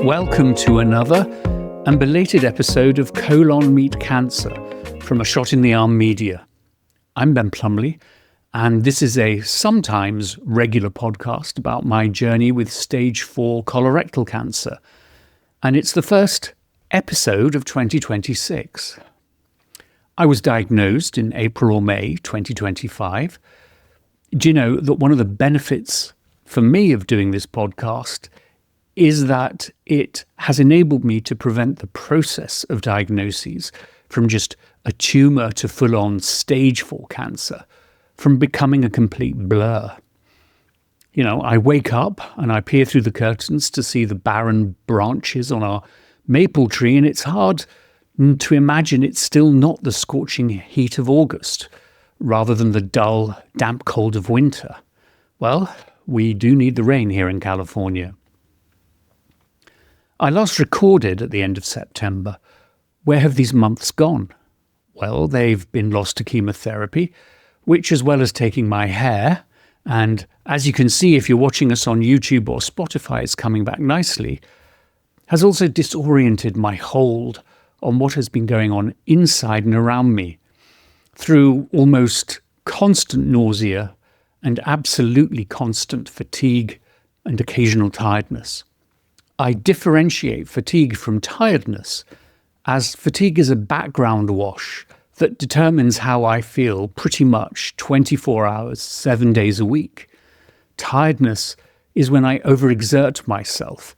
Welcome to another and belated episode of Colon Meet Cancer from A Shot in the Arm Media. I'm Ben Plumley, and this is a sometimes regular podcast about my journey with stage 4 colorectal cancer. And it's the first episode of 2026. I was diagnosed in April or May 2025. Do you know that one of the benefits for me of doing this podcast is that it has enabled me to prevent the process of diagnoses from just a tumour to full-on stage 4 cancer from becoming a complete blur. You know, I wake up and I peer through the curtains to see the barren branches on our maple tree, and it's hard to imagine it's still not the scorching heat of August rather than the dull, damp cold of winter. Well, we do need the rain here in California. I last recorded at the end of September. Where have these months gone? Well, they've been lost to chemotherapy, which, as well as taking my hair, and as you can see if you're watching us on YouTube or Spotify, it's coming back nicely, has also disoriented my hold on what has been going on inside and around me through almost constant nausea and absolutely constant fatigue and occasional tiredness. I differentiate fatigue from tiredness, as fatigue is a background wash that determines how I feel pretty much 24 hours, 7 days a week. Tiredness is when I overexert myself,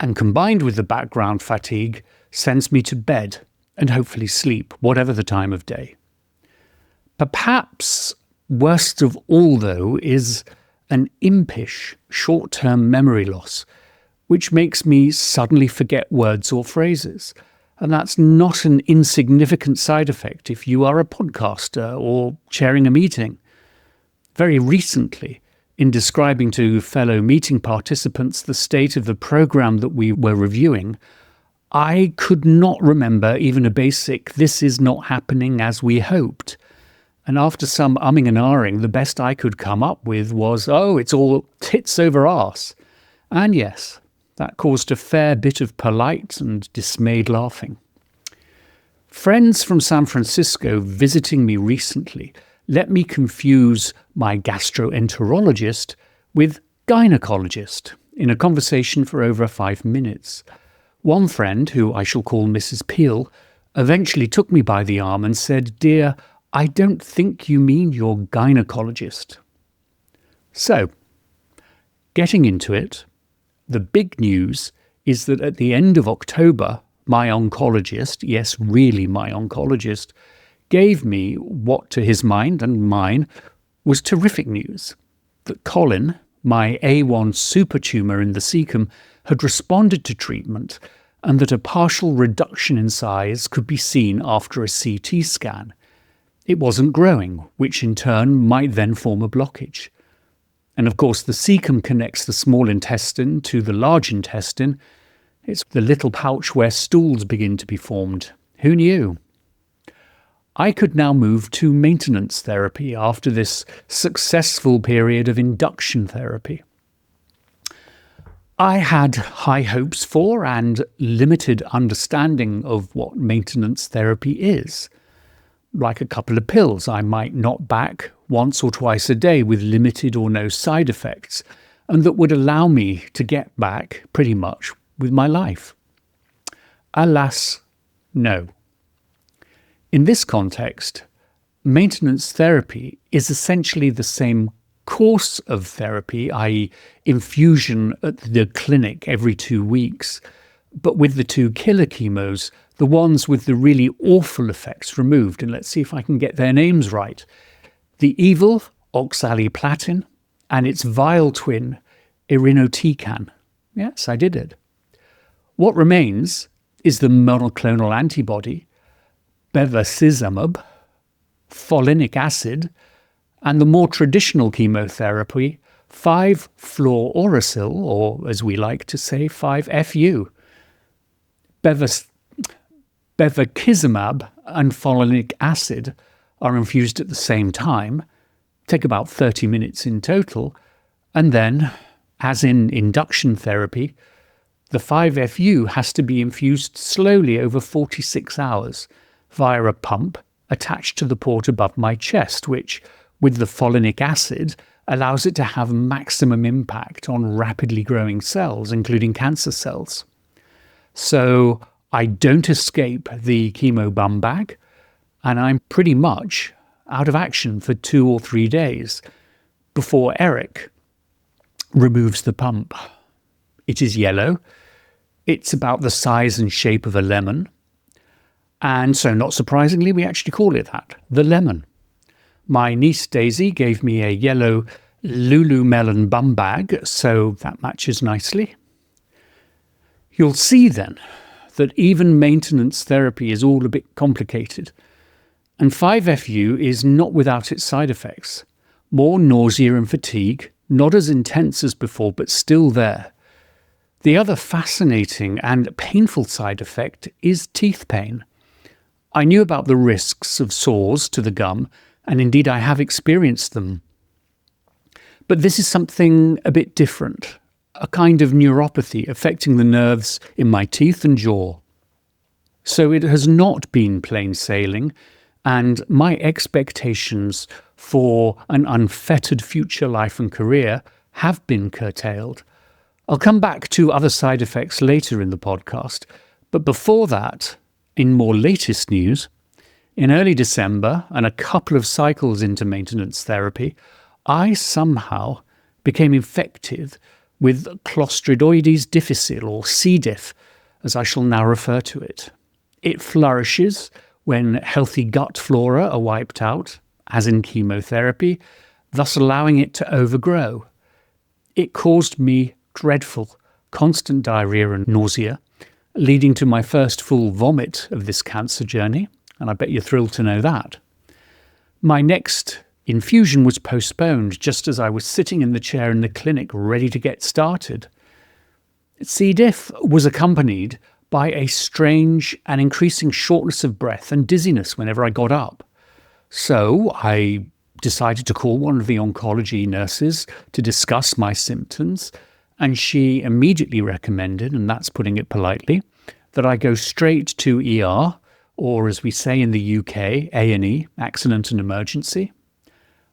and combined with the background fatigue, sends me to bed and hopefully sleep, whatever the time of day. Perhaps worst of all, though, is an impish short-term memory loss, which makes me suddenly forget words or phrases. And that's not an insignificant side effect if you are a podcaster or chairing a meeting. Very recently, in describing to fellow meeting participants the state of the program that we were reviewing, I could not remember even a basic "this is not happening as we hoped." And after some umming and ahhing, the best I could come up with was, "Oh, it's all tits over arse." And yes, that caused a fair bit of polite and dismayed laughing. Friends from San Francisco visiting me recently let me confuse my gastroenterologist with gynecologist in a conversation for over 5 minutes. One friend, who I shall call Mrs. Peel, eventually took me by the arm and said, "Dear, I don't think you mean your gynecologist." So, getting into it, the big news is that at the end of October, my oncologist, yes, really my oncologist, gave me what to his mind and mine was terrific news. That Colin, my A1 supertumour in the cecum, had responded to treatment and that a partial reduction in size could be seen after a CT scan. It wasn't growing, which in turn might then form a blockage. And of course, the cecum connects the small intestine to the large intestine. It's the little pouch where stools begin to be formed. Who knew? I could now move to maintenance therapy after this successful period of induction therapy. I had high hopes for and limited understanding of what maintenance therapy is. Like a couple of pills I might knock back once or twice a day with limited or no side effects, and that would allow me to get back pretty much with my life. Alas, no. In this context, maintenance therapy is essentially the same course of therapy, i.e. infusion at the clinic every 2 weeks, but with the 2 killer chemos, the ones with the really awful effects removed. And let's see if I can get their names right. The evil oxaliplatin and its vile twin, irinotecan. Yes, I did it. What remains is the monoclonal antibody, bevacizumab, folinic acid, and the more traditional chemotherapy, 5-fluorouracil, or as we like to say, 5-FU. Bevacizumab and folinic acid are infused at the same time, take about 30 minutes in total, and then, as in induction therapy, The 5FU has to be infused slowly over 46 hours via a pump attached to the port above my chest, which, with the folinic acid, allows it to have maximum impact on rapidly growing cells, including cancer cells. So I don't escape the chemo bum bag, and I'm pretty much out of action for 2 or 3 days before Eric removes the pump. It is yellow. It's about the size and shape of a lemon. And so, not surprisingly, we actually call it that, the lemon. My niece Daisy gave me a yellow Lulumelon bum bag, so that matches nicely. You'll see then that even maintenance therapy is all a bit complicated. And 5FU is not without its side effects. More nausea and fatigue, not as intense as before, but still there. The other fascinating and painful side effect is teeth pain. I knew about the risks of sores to the gum, and indeed I have experienced them. But this is something a bit different, a kind of neuropathy affecting the nerves in my teeth and jaw. So it has not been plain sailing, and my expectations for an unfettered future life and career have been curtailed. I'll come back to other side effects later in the podcast, but before that, in more latest news, in early December and a couple of cycles into maintenance therapy, I somehow became infected with clostridioides difficile, or C. diff, as I shall now refer to it. It flourishes when healthy gut flora are wiped out, as in chemotherapy, thus allowing it to overgrow. It caused me dreadful, constant diarrhea and nausea, leading to my first full vomit of this cancer journey, and I bet you're thrilled to know that. My next infusion was postponed just as I was sitting in the chair in the clinic ready to get started. C. diff was accompanied by a strange and increasing shortness of breath and dizziness whenever I got up. So I decided to call one of the oncology nurses to discuss my symptoms, and she immediately recommended, and that's putting it politely, that I go straight to ER, or as we say in the UK, A&E, accident and emergency.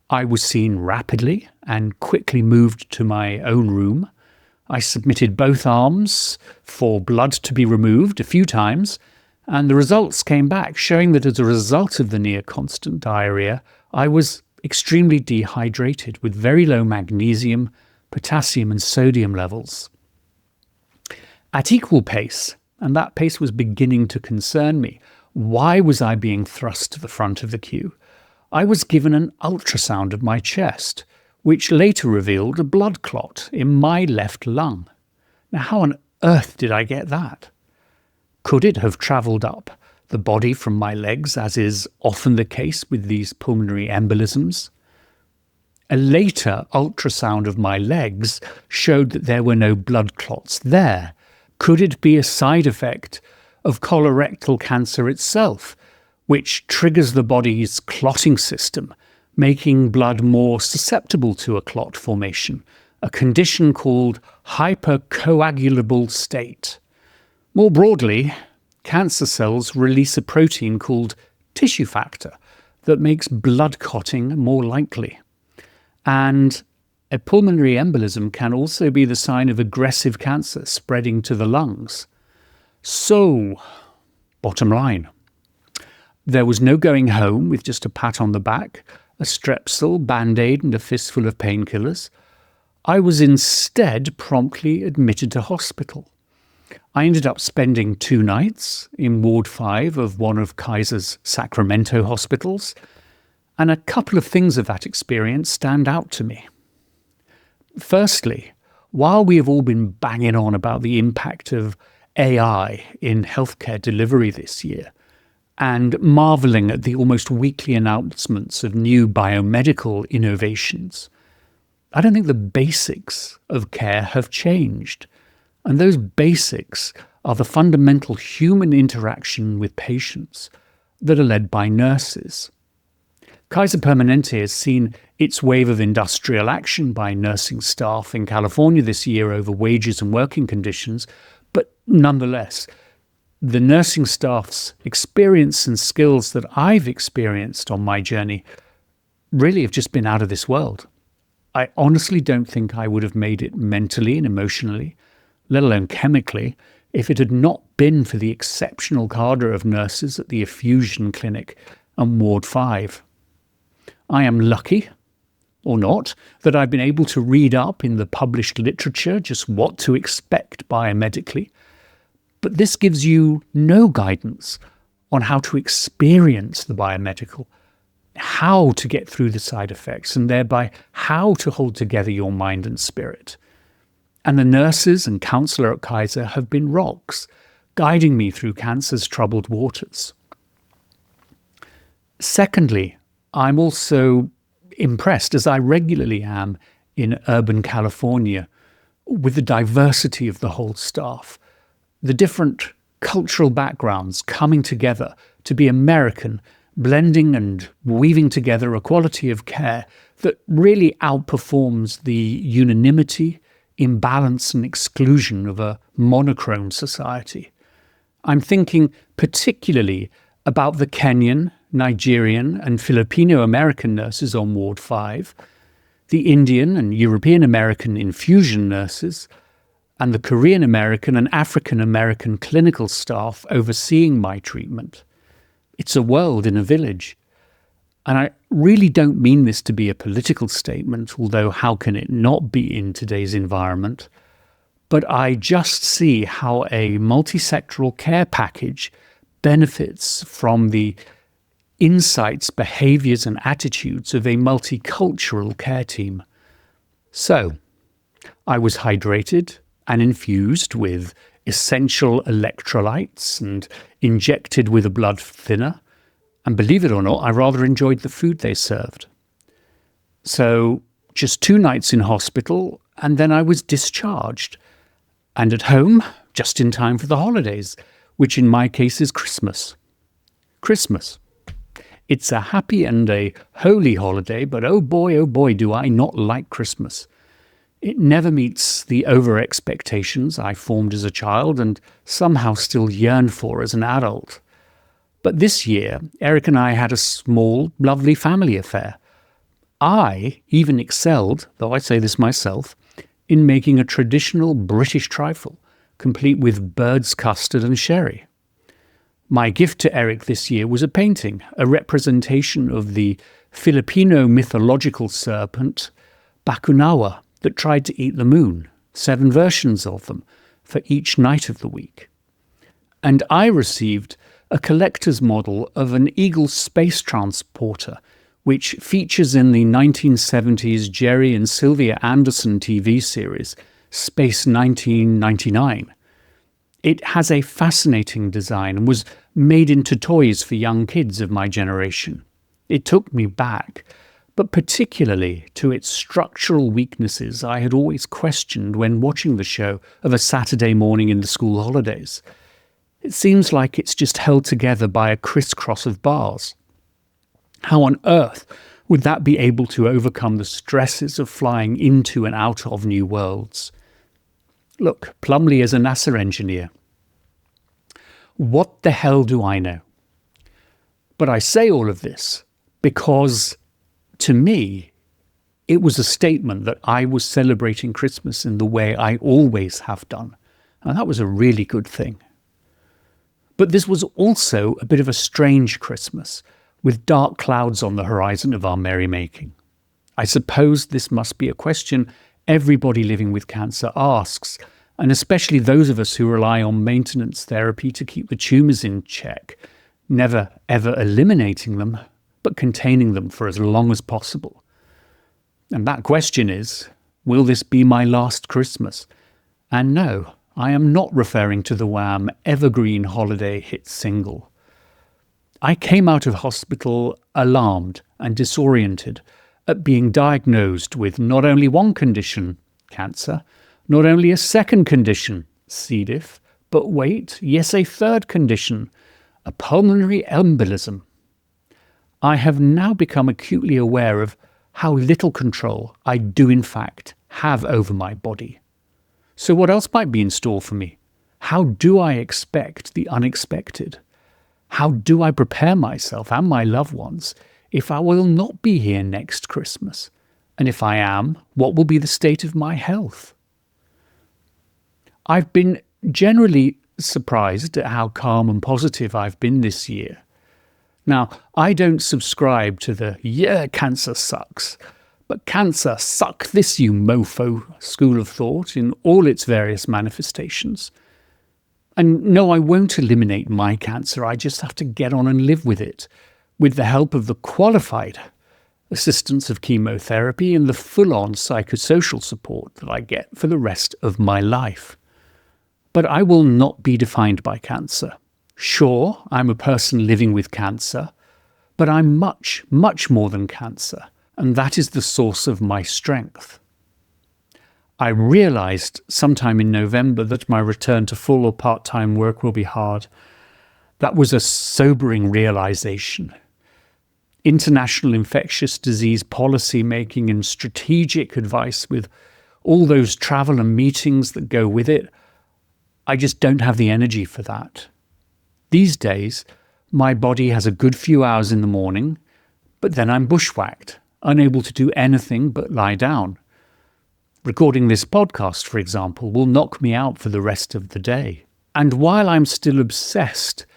I was seen rapidly and quickly moved to my own room. I submitted both arms for blood to be removed a few times, and the results came back showing that as a result of the near constant diarrhea, I was extremely dehydrated with very low magnesium, potassium and sodium levels. At equal pace, and that pace was beginning to concern me, why was I being thrust to the front of the queue? I was given an ultrasound of my chest, which later revealed a blood clot in my left lung. Now, how on earth did I get that? Could it have travelled up the body from my legs, as is often the case with these pulmonary embolisms? A later ultrasound of my legs showed that there were no blood clots there. Could it be a side effect of colorectal cancer itself, which triggers the body's clotting system, making blood more susceptible to a clot formation, a condition called hypercoagulable state? More broadly, cancer cells release a protein called tissue factor that makes blood clotting more likely. And a pulmonary embolism can also be the sign of aggressive cancer spreading to the lungs. So, bottom line, there was no going home with just a pat on the back, a Strepsil, Band-Aid and a fistful of painkillers. I was instead promptly admitted to hospital. I ended up spending 2 nights in Ward 5 of one of Kaiser's Sacramento hospitals, and a couple of things of that experience stand out to me. Firstly, while we have all been banging on about the impact of AI in healthcare delivery this year, and marvelling at the almost weekly announcements of new biomedical innovations, I don't think the basics of care have changed. And those basics are the fundamental human interaction with patients that are led by nurses. Kaiser Permanente has seen its wave of industrial action by nursing staff in California this year over wages and working conditions, But nonetheless, the nursing staff's experience and skills that I've experienced on my journey really have just been out of this world. I honestly don't think I would have made it mentally and emotionally, let alone chemically, if it had not been for the exceptional cadre of nurses at the Effusion Clinic and Ward 5. I am lucky, or not, that I've been able to read up in the published literature just what to expect biomedically. But this gives you no guidance on how to experience the biomedical, how to get through the side effects, and thereby how to hold together your mind and spirit. And the nurses and counsellor at Kaiser have been rocks, guiding me through cancer's troubled waters. Secondly, I'm also impressed, as I regularly am in urban California, with the diversity of the whole staff, the different cultural backgrounds coming together to be American, blending and weaving together a quality of care that really outperforms the unanimity, imbalance and exclusion of a monochrome society. I'm thinking particularly about the Kenyan, Nigerian and Filipino-American nurses on Ward 5, the Indian and European-American infusion nurses, and the Korean-American and African-American clinical staff overseeing my treatment. It's a world in a village. And I really don't mean this to be a political statement, although how can it not be in today's environment? But I just see how a multisectoral care package benefits from the insights, behaviours and attitudes of a multicultural care team. So, I was hydrated and infused with essential electrolytes and injected with a blood thinner. And believe it or not, I rather enjoyed the food they served. So, just 2 nights in hospital, and then I was discharged. And at home, just in time for the holidays, which in my case is Christmas. Christmas. It's a happy and a holy holiday, but oh boy, do I not like Christmas. It never meets the over-expectations I formed as a child and somehow still yearn for as an adult. But this year, Eric and I had a small, lovely family affair. I even excelled, though I say this myself, in making a traditional British trifle, complete with bird's custard and sherry. My gift to Eric this year was a painting, a representation of the Filipino mythological serpent Bakunawa that tried to eat the moon, 7 versions of them, for each night of the week. And I received a collector's model of an Eagle space transporter, which features in the 1970s Jerry and Sylvia Anderson TV series, Space 1999. It has a fascinating design and was made into toys for young kids of my generation. It took me back, but particularly to its structural weaknesses I had always questioned when watching the show of a Saturday morning in the school holidays. It seems like it's just held together by a crisscross of bars. How on earth would that be able to overcome the stresses of flying into and out of new worlds? Look, Plumley is a NASA engineer. What the hell do I know? But I say all of this because, to me, it was a statement that I was celebrating Christmas in the way I always have done. And that was a really good thing. But this was also a bit of a strange Christmas, with dark clouds on the horizon of our merrymaking. I suppose this must be a question everybody living with cancer asks, and especially those of us who rely on maintenance therapy to keep the tumours in check, never ever eliminating them, but containing them for as long as possible. And that question is, will this be my last Christmas? And no, I am not referring to the Wham! Evergreen holiday hit single. I came out of hospital alarmed and disoriented at being diagnosed with not only one condition, cancer, not only a second condition, C. diff, but wait, yes, a third condition, a pulmonary embolism. I have now become acutely aware of how little control I do in fact have over my body. So what else might be in store for me? How do I expect the unexpected? How do I prepare myself and my loved ones if I will not be here next Christmas? And if I am, what will be the state of my health? I've been generally surprised at how calm and positive I've been this year. Now, I don't subscribe to the "yeah, cancer sucks," but cancer suck this, you mofo school of thought in all its various manifestations. And no, I won't eliminate my cancer. I just have to get on and live with it, with the help of the qualified assistance of chemotherapy and the full-on psychosocial support that I get for the rest of my life. But I will not be defined by cancer. Sure, I'm a person living with cancer, but I'm much, much more than cancer, and that is the source of my strength. I realized sometime in November that my return to full or part-time work will be hard. That was a sobering realization. International infectious disease policy making and strategic advice with all those travel and meetings that go with it, I just don't have the energy for that. These days, my body has a good few hours in the morning, but then I'm bushwhacked, unable to do anything but lie down. Recording this podcast, for example, will knock me out for the rest of the day. And while I'm still obsessed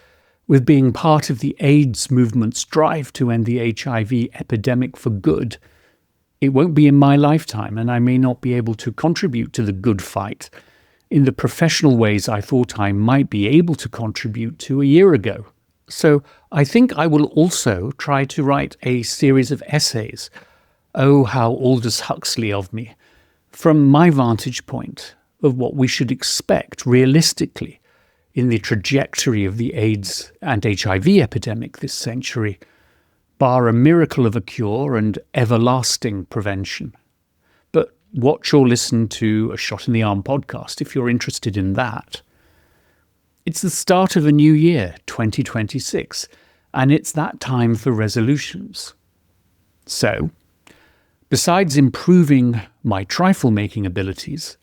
with being part of the AIDS movement's drive to end the HIV epidemic for good, it won't be in my lifetime, and I may not be able to contribute to the good fight in the professional ways I thought I might be able to contribute to a year ago. So I think I will also try to write a series of essays. Oh, how Aldous Huxley of me, from my vantage point of what we should expect realistically in the trajectory of the AIDS and HIV epidemic this century, bar a miracle of a cure and everlasting prevention. But watch or listen to a Shot in the Arm podcast if you're interested in that. It's the start of a new year, 2026, and it's that time for resolutions. So, besides improving my trifle-making abilities,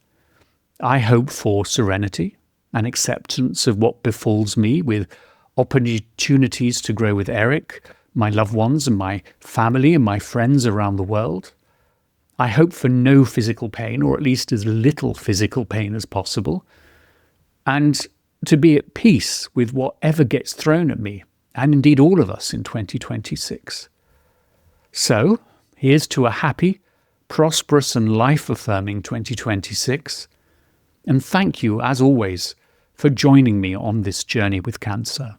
I hope for serenity and acceptance of what befalls me, with opportunities to grow with Eric, my loved ones and my family and my friends around the world. I hope for no physical pain, or at least as little physical pain as possible, and to be at peace with whatever gets thrown at me, and indeed all of us in 2026. So, here's to a happy, prosperous and life-affirming 2026. And thank you, as always, for joining me on this journey with cancer.